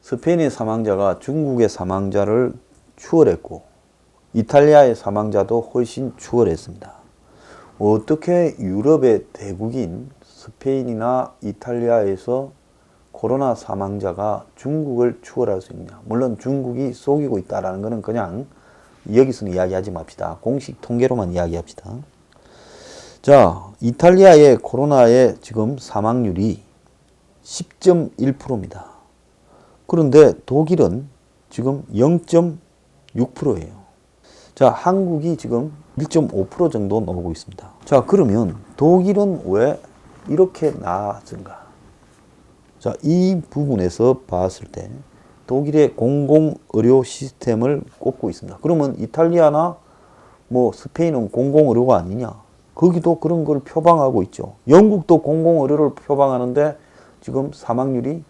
스페인의 사망자가 중국의 사망자를 추월했고 이탈리아의 사망자도 훨씬 추월했습니다. 어떻게 유럽의 대국인 스페인이나 이탈리아에서 코로나 사망자가 중국을 추월할 수 있냐? 물론 중국이 속이고 있다는 것은 그냥 여기서는 이야기하지 맙시다. 공식 통계로만 이야기합시다. 자, 이탈리아의 코로나의 지금 사망률이 10.1%입니다. 그런데 독일은 지금 0.6%예요. 자, 한국이 지금 1.5% 정도 나오고 있습니다. 자, 그러면 독일은 왜 이렇게 나아진가? 자, 이 부분에서 봤을 때 독일의 공공의료 시스템을 꼽고 있습니다. 그러면 이탈리아나 스페인은 공공의료가 아니냐? 거기도 그런 걸 표방하고 있죠. 영국도 공공의료를 표방하는데 지금 사망률이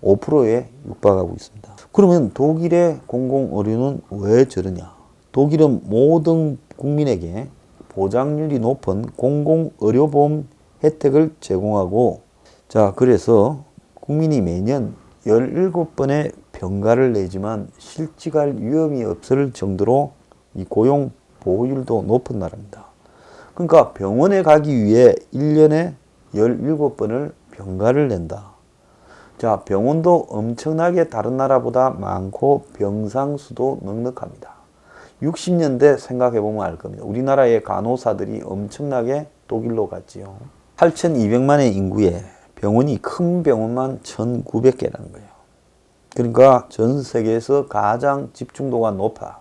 5%에 육박하고 있습니다. 그러면 독일의 공공의료는 왜 저러냐? 독일은 모든 국민에게 보장률이 높은 공공의료보험 혜택을 제공하고, 자, 그래서 국민이 매년 17번의 병가를 내지만 실직할 위험이 없을 정도로 이 고용 보호율도 높은 나라입니다. 그러니까 병원에 가기 위해 1년에 17번을 병가를 낸다. 자, 병원도 엄청나게 다른 나라보다 많고 병상수도 넉넉합니다. 60년대 생각해보면 알 겁니다. 우리나라의 간호사들이 엄청나게 독일로 갔지요. 8,200만의 인구에 병원이 큰 병원만 1,900개라는 거예요. 그러니까 전 세계에서 가장 집중도가 높아.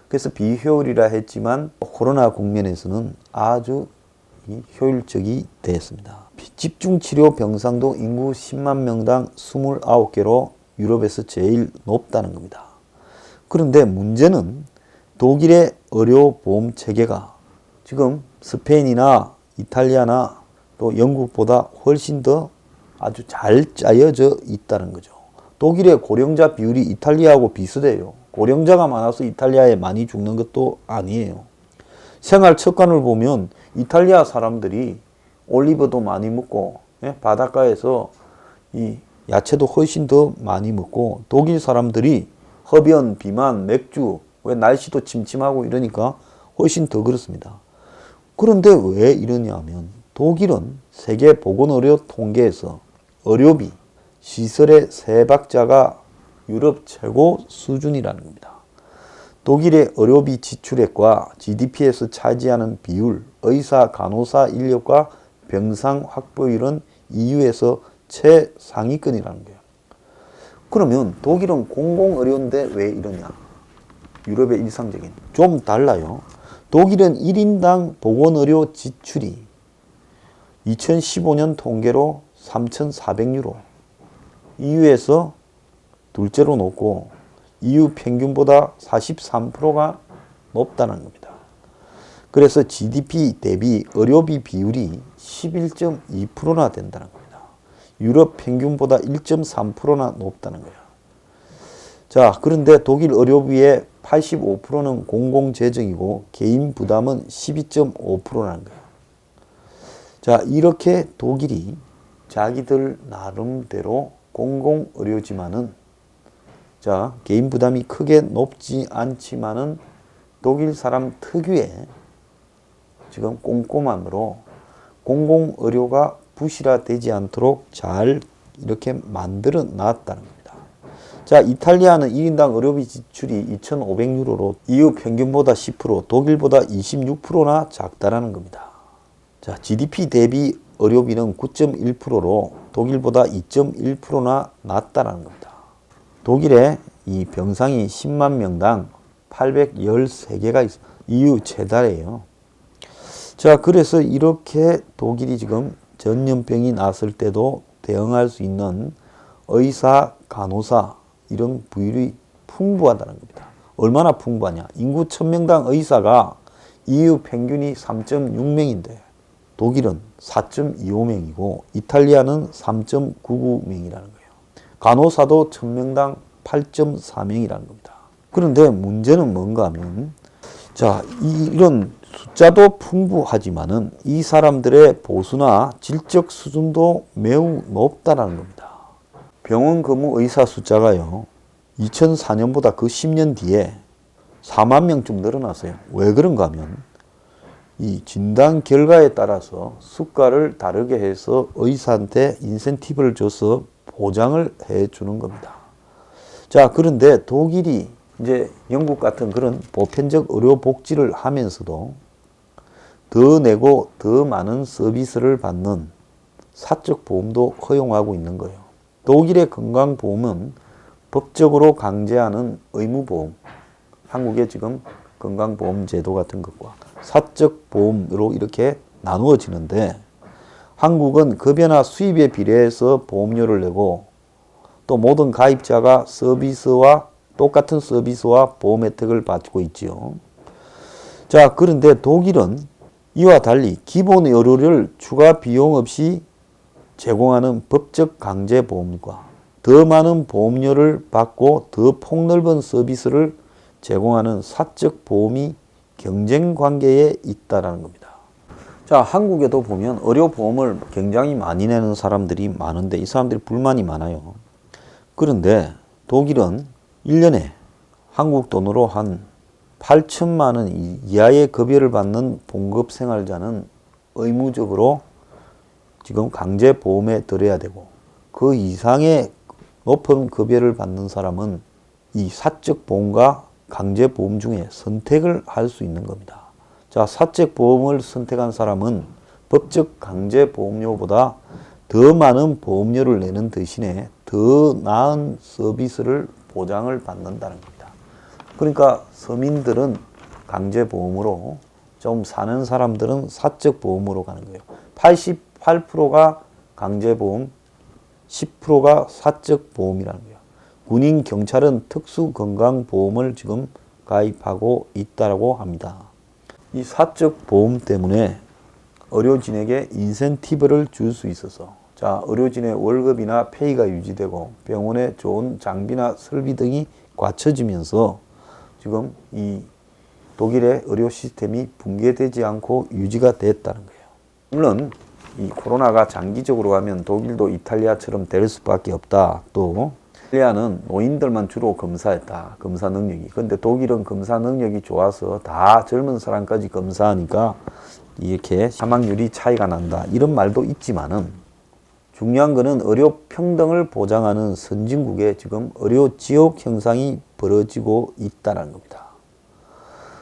그래서 비효율이라 했지만 코로나 국면에서는 아주 효율적이 되었습니다. 집중치료 병상도 인구 10만 명당 29개로 유럽에서 제일 높다는 겁니다. 그런데 문제는 독일의 의료보험 체계가 지금 스페인이나 이탈리아나 또 영국보다 훨씬 더 아주 잘 짜여져 있다는 거죠. 독일의 고령자 비율이 이탈리아하고 비슷해요. 고령자가 많아서 이탈리아에 많이 죽는 것도 아니에요. 생활 습관을 보면 이탈리아 사람들이 올리브도 많이 먹고 바닷가에서 이 야채도 훨씬 더 많이 먹고, 독일 사람들이 흡연, 비만, 맥주, 왜 날씨도 침침하고 이러니까 훨씬 더 그렇습니다. 그런데 왜 이러냐면 독일은 세계보건의료 통계에서 의료비, 시설의 세박자가 유럽 최고 수준이라는 겁니다. 독일의 의료비 지출액과 GDP에서 차지하는 비율, 의사, 간호사 인력과 병상 확보율은 EU에서 최상위권이라는 거예요. 그러면 독일은 공공의료인데 왜 이러냐? 유럽의 일상적인. 좀 달라요. 독일은 1인당 보건의료 지출이 2015년 통계로 3,400유로. EU에서 둘째로 높고 EU 평균보다 43%가 높다는 겁니다. 그래서 GDP 대비 의료비 비율이 11.2%나 된다는 겁니다. 유럽 평균보다 1.3%나 높다는 거예요. 자, 그런데 독일 의료비의 85%는 공공재정이고 개인 부담은 12.5%라는 거예요. 자, 이렇게 독일이 자기들 나름대로 공공의료지만은, 자, 개인 부담이 크게 높지 않지만은 독일 사람 특유의 지금 꼼꼼함으로 공공의료가 부실화되지 않도록 잘 이렇게 만들어 놨다는 겁니다. 자, 이탈리아는 1인당 의료비 지출이 2,500유로로 EU 평균보다 10%, 독일보다 26%나 작다라는 겁니다. 자, GDP 대비 의료비는 9.1%로 독일보다 2.1%나 낮다라는 겁니다. 독일의 이 병상이 10만 명당 813개가 있습니다. EU 최다예요. 자, 그래서 이렇게 독일이 지금 전염병이 났을 때도 대응할 수 있는 의사, 간호사 이런 비율이 풍부하다는 겁니다. 얼마나 풍부하냐? 인구 1000명당 의사가 EU 평균이 3.6명인데 독일은 4.25명이고 이탈리아는 3.99명이라는 거예요. 간호사도 1000명당 8.4명이라는 겁니다. 그런데 문제는 뭔가 하면, 자, 이런 숫자도 풍부하지만은 이 사람들의 보수나 질적 수준도 매우 높다는 겁니다. 병원 근무 의사 숫자가요, 2004년보다 그 10년 뒤에 4만 명쯤 늘어났어요. 왜 그런가 하면 이 진단 결과에 따라서 수가를 다르게 해서 의사한테 인센티브를 줘서 보장을 해 주는 겁니다. 자, 그런데 독일이 이제 영국 같은 그런 보편적 의료 복지를 하면서도 더 내고 더 많은 서비스를 받는 사적 보험도 허용하고 있는 거예요. 독일의 건강보험은 법적으로 강제하는 의무보험, 한국의 지금 건강보험 제도 같은 것과 사적 보험으로 이렇게 나누어지는데, 한국은 급여나 수입에 비례해서 보험료를 내고 또 모든 가입자가 똑같은 서비스와 보험 혜택을 받고 있지요. 자, 그런데 독일은 이와 달리 기본 의료를 추가 비용 없이 제공하는 법적 강제 보험과 더 많은 보험료를 받고 더 폭넓은 서비스를 제공하는 사적 보험이 경쟁 관계에 있다라는 겁니다. 자, 한국에도 보면 의료보험을 굉장히 많이 내는 사람들이 많은데 이 사람들이 불만이 많아요. 그런데 독일은 1년에 한국 돈으로 한 8천만 원 이하의 급여를 받는 봉급생활자는 의무적으로 지금 강제보험에 들어야 되고, 그 이상의 높은 급여를 받는 사람은 이 사적보험과 강제보험 중에 선택을 할 수 있는 겁니다. 자, 사적보험을 선택한 사람은 법적 강제보험료보다 더 많은 보험료를 내는 대신에 더 나은 서비스를 보장을 받는다는 겁니다. 그러니까 서민들은 강제보험으로 좀 사는 사람들은 사적보험으로 가는 거예요. 88%가 강제보험, 10%가 사적보험이라는 거예요. 군인, 경찰은 특수건강보험을 지금 가입하고 있다고 합니다. 이 사적보험 때문에 의료진에게 인센티브를 줄 수 있어서, 자, 의료진의 월급이나 페이가 유지되고 병원에 좋은 장비나 설비 등이 갖춰지면서 지금 이 독일의 의료 시스템이 붕괴되지 않고 유지가 됐다는 거예요. 물론 이 코로나가 장기적으로 가면 독일도 이탈리아처럼 될 수밖에 없다. 또 이탈리아는 노인들만 주로 검사했다, 검사 능력이. 근데 독일은 검사 능력이 좋아서 다 젊은 사람까지 검사하니까 이렇게 사망률이 차이가 난다, 이런 말도 있지만은, 중요한 거는 의료 평등을 보장하는 선진국에 지금 의료 지옥 현상이 벌어지고 있다는 겁니다.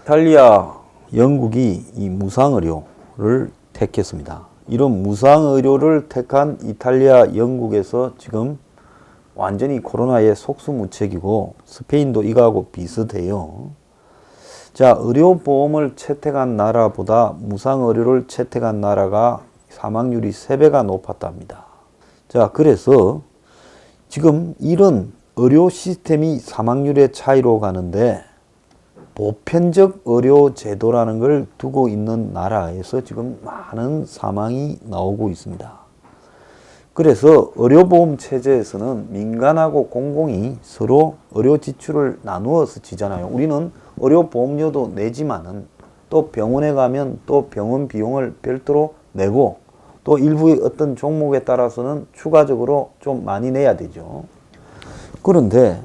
이탈리아, 영국이 이 무상의료를 택했습니다. 이런 무상의료를 택한 이탈리아, 영국에서 지금 완전히 코로나에 속수무책이고, 스페인도 이거하고 비슷해요. 자, 의료보험을 채택한 나라보다 무상의료를 채택한 나라가 사망률이 3배가 높았답니다. 자, 그래서 지금 이런 의료 시스템이 사망률의 차이로 가는데, 보편적 의료 제도라는 걸 두고 있는 나라에서 지금 많은 사망이 나오고 있습니다. 그래서 의료보험 체제에서는 민간하고 공공이 서로 의료 지출을 나누어서 지잖아요. 우리는 의료보험료도 내지만은 또 병원에 가면 또 병원 비용을 별도로 내고, 또 일부의 어떤 종목에 따라서는 추가적으로 좀 많이 내야 되죠. 그런데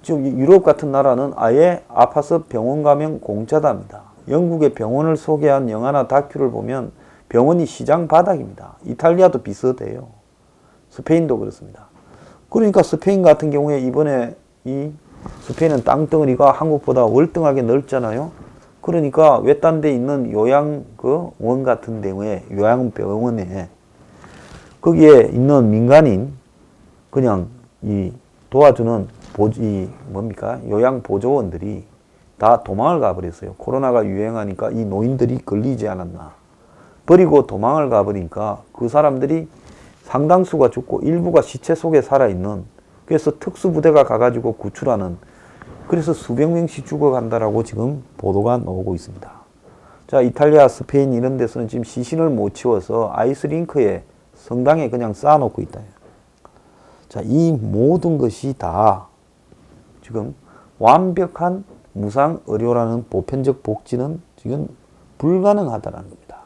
지금 유럽 같은 나라는 아예 아파서 병원 가면 공짜답니다. 영국의 병원을 소개한 영화나 다큐를 보면 병원이 시장 바닥입니다. 이탈리아도 비슷해요. 스페인도 그렇습니다. 그러니까 스페인 같은 경우에 이번에 이 스페인은 땅덩어리가 한국보다 월등하게 넓잖아요. 그러니까 외딴 데 있는 요양원 같은 데에, 요양병원에 거기에 있는 민간인 그냥 이 도와주는 요양보조원들이 다 도망을 가버렸어요. 코로나가 유행하니까 이 노인들이 걸리지 않았나. 버리고 도망을 가버리니까 그 사람들이 상당수가 죽고 일부가 시체 속에 살아있는, 그래서 특수부대가 가가지고 구출하는, 그래서 수백 명씩 죽어간다라고 지금 보도가 나오고 있습니다. 자, 이탈리아, 스페인 이런 데서는 지금 시신을 못 치워서 아이스링크에 성당에 그냥 쌓아놓고 있다. 자, 이 모든 것이 다 지금 완벽한 무상의료라는 보편적 복지는 지금 불가능하다는 겁니다.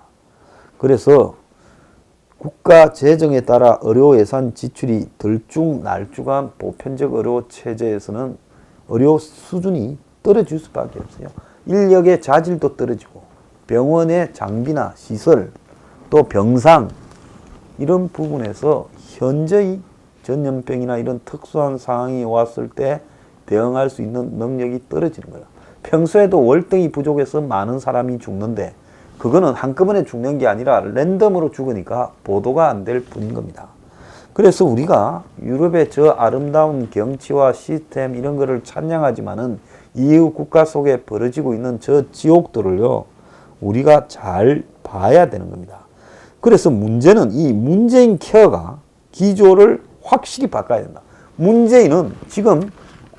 그래서 국가 재정에 따라 의료 예산 지출이 들쭉날쭉한 보편적 의료 체제에서는 의료 수준이 떨어질 수밖에 없어요. 인력의 자질도 떨어지고 병원의 장비나 시설 또 병상 이런 부분에서 현저히 전염병이나 이런 특수한 상황이 왔을 때 대응할 수 있는 능력이 떨어지는 거예요. 평소에도 월등히 부족해서 많은 사람이 죽는데 그거는 한꺼번에 죽는 게 아니라 랜덤으로 죽으니까 보도가 안 될 뿐인 겁니다. 그래서 우리가 유럽의 저 아름다운 경치와 시스템 이런 거를 찬양하지만은 EU 국가 속에 벌어지고 있는 저 지옥들을요, 우리가 잘 봐야 되는 겁니다. 그래서 문제는 이 문재인 케어가 기조를 확실히 바꿔야 된다. 문재인은 지금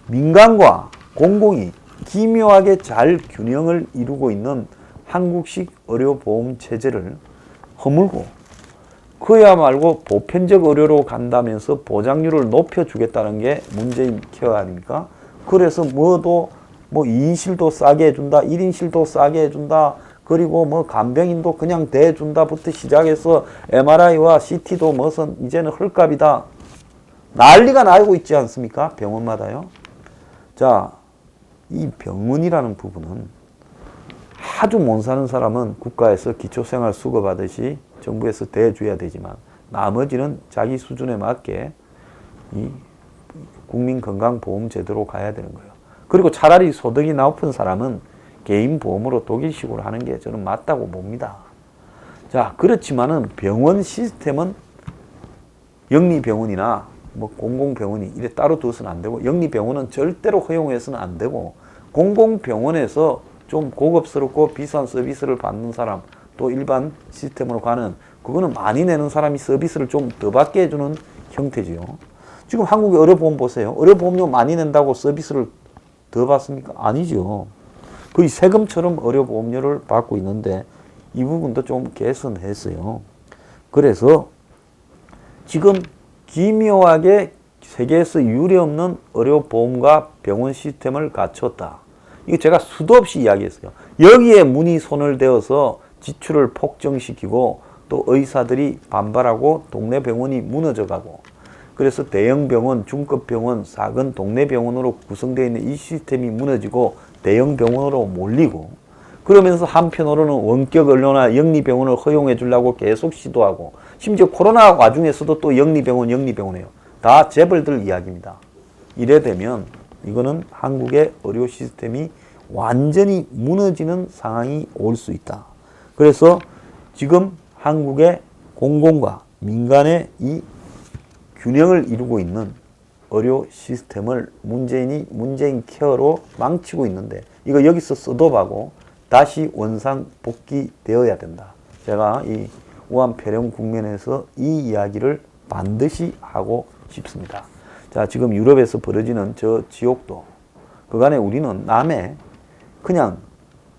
민간과 공공이 기묘하게 잘 균형을 이루고 있는 한국식 의료보험 체제를 허물고 그야 말고 보편적 의료로 간다면서 보장률을 높여주겠다는 게 문재인 케어 아닙니까? 그래서 뭐도 뭐 2인실도 싸게 해준다, 1인실도 싸게 해준다, 그리고 뭐 간병인도 그냥 대준다부터 시작해서 MRI와 CT도 무슨 이제는 헐값이다. 난리가 나고 있지 않습니까? 병원마다요. 자, 이 병원이라는 부분은 아주 못 사는 사람은 국가에서 기초생활 수급하듯이 정부에서 대줘야 되지만 나머지는 자기 수준에 맞게 이 국민건강보험제도로 가야 되는 거예요. 그리고 차라리 소득이 높은 사람은 개인보험으로 독일식으로 하는 게 저는 맞다고 봅니다. 자, 그렇지만은 병원 시스템은 영리병원이나 뭐 공공병원이 이래 따로 두어서는 안 되고 영리병원은 절대로 허용해서는 안 되고 공공병원에서 좀 고급스럽고 비싼 서비스를 받는 사람 또 일반 시스템으로 가는 그거는 많이 내는 사람이 서비스를 좀 더 받게 해주는 형태지요. 지금 한국의 의료보험 보세요. 의료보험료 많이 낸다고 서비스를 더 받습니까? 아니죠. 거의 세금처럼 의료보험료를 받고 있는데 이 부분도 좀 개선했어요. 그래서 지금 기묘하게 세계에서 유례없는 의료보험과 병원 시스템을 갖췄다. 이거 제가 수도 없이 이야기했어요. 여기에 문이 손을 대어서 지출을 폭정시키고 또 의사들이 반발하고 동네 병원이 무너져가고 그래서 대형 병원, 중급 병원, 작은 동네 병원으로 구성되어 있는 이 시스템이 무너지고 대형 병원으로 몰리고 그러면서 한편으로는 원격 의료나 영리병원을 허용해 주려고 계속 시도하고 심지어 코로나 와중에서도 또 영리병원이에요. 다 재벌들 이야기입니다. 이래 되면 이거는 한국의 의료 시스템이 완전히 무너지는 상황이 올 수 있다. 그래서 지금 한국의 공공과 민간의 이 균형을 이루고 있는 의료 시스템을 문재인 케어로 망치고 있는데 이거 여기서 스톱하고 다시 원상 복귀되어야 된다. 제가 이 우한폐렴 국면에서 이 이야기를 반드시 하고 싶습니다. 자, 지금 유럽에서 벌어지는 저 지옥도 그간에 우리는 남의 그냥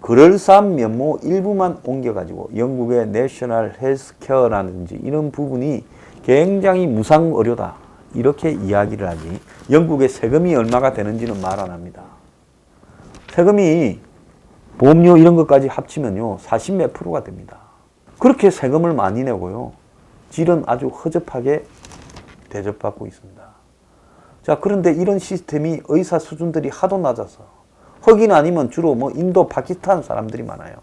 그럴싸한 면모 일부만 옮겨가지고 영국의 내셔널 헬스케어라든지 이런 부분이 굉장히 무상 의료다 이렇게 이야기를 하지 영국의 세금이 얼마가 되는지는 말 안 합니다. 세금이 보험료 이런 것까지 합치면요 40몇 %가 됩니다. 그렇게 세금을 많이 내고요 질은 아주 허접하게 대접받고 있습니다. 자, 그런데 이런 시스템이 의사 수준들이 하도 낮아서 흑인 아니면 주로 뭐 인도, 파키스탄 사람들이 많아요.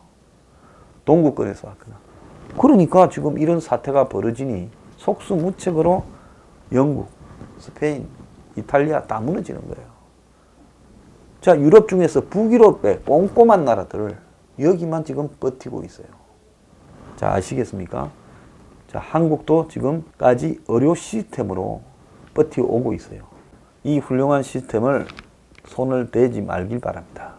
동구권에서 왔거나. 그러니까 지금 이런 사태가 벌어지니 속수무책으로 영국, 스페인, 이탈리아 다 무너지는 거예요. 자, 유럽 중에서 북유럽의 꼼꼼한 나라들 여기만 지금 버티고 있어요. 자, 아시겠습니까? 자, 한국도 지금까지 의료 시스템으로 버티고 오고 있어요. 이 훌륭한 시스템을 손을 대지 말길 바랍니다.